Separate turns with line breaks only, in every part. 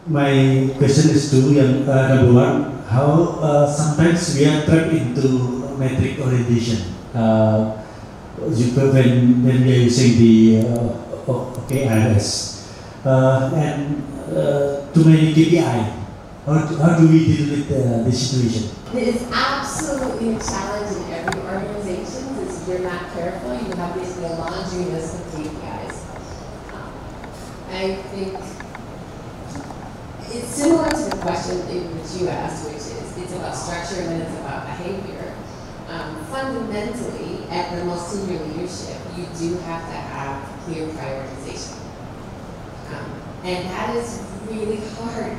My question is to number one, how sometimes we are trapped into metric orientation. When we are using the OKRs and too many KPI. How do we deal with this situation?
It is absolutely a challenge in every organization because if you're not careful, you have basically a laundry list of KPIs. I think it's similar to the question which you asked, which is it's about structure and then it's about behavior. Fundamentally, at the most senior leadership, you do have to have clear prioritization. And that is really hard.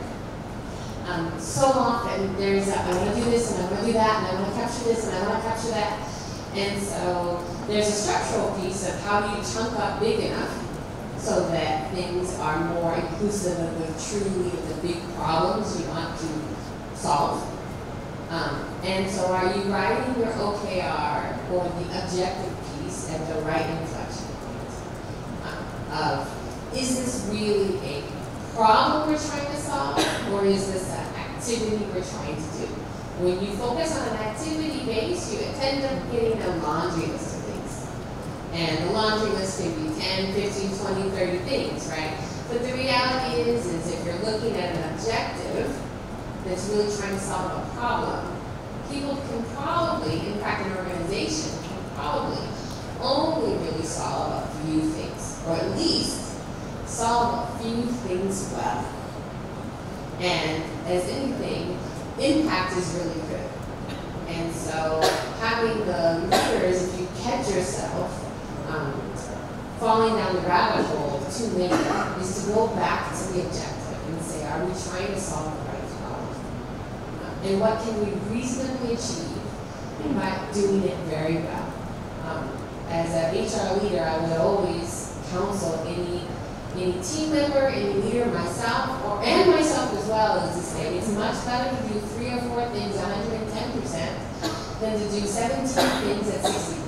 So often there's I want to do this and I want to do that and I want to capture this and I want to capture that. And so there's a structural piece of how do you chunk up big enough so that things are more inclusive of the big problems you want to solve. And so are you writing your OKR or the objective piece at the right inflection point of, is this really a problem we're trying to solve, or is this an activity we're trying to do? When you focus on an activity base, you end up getting a laundry list of things. And the laundry list can be 10, 15, 20, 30 things, right? But the reality is if you're looking at an objective that's really trying to solve a problem, people can probably, in fact an organization can probably only really solve a few things, or at least solve a few things well. And as anything, impact is really good. And so having the leaders, if you catch yourself falling down the rabbit hole too late, is to go back to the objective and say, are we trying to solve the right problem? And what can we reasonably achieve by doing it very well? As an HR leader, I would always counsel any team member, any leader, myself as well, is to say it's much better to do 3 or 4 things 110% than to do 17 things at 60%.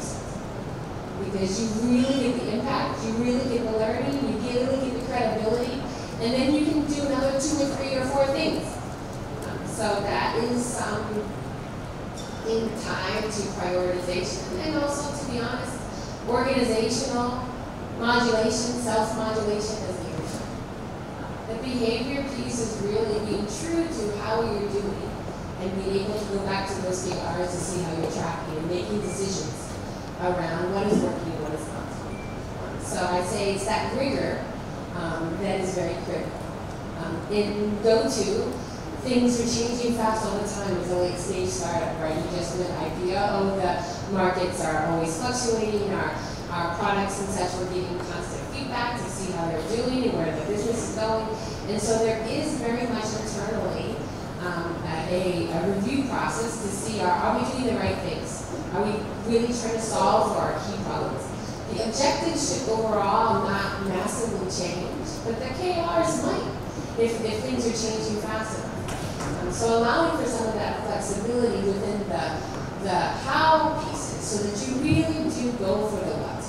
Because you really get the impact, you really get the learning, you really get the credibility, and then you can do another 2 or 3 or 4 things. So that is in time to prioritization, and also, to be honest, organizational modulation, self-modulation as leadership. The behavior piece is really being true to how you're doing and being able to go back to those KRs to see how you're tracking and making decisions around what is working and what is not. So I'd say it's that rigor that is very critical. In go-to, things are changing fast all the time. It's a late stage startup, right? You just went IPO, the markets are always fluctuating, our products and such, we're getting constant feedback to see how they're doing and where the business is going. And so there is very much internally a review process to see are we doing the right things? Are we really trying to solve for our key problems? The objectives should overall not massively change, but the KRs might if things are changing fast enough. So allowing for some of that flexibility within the how pieces so that you really do go for the what.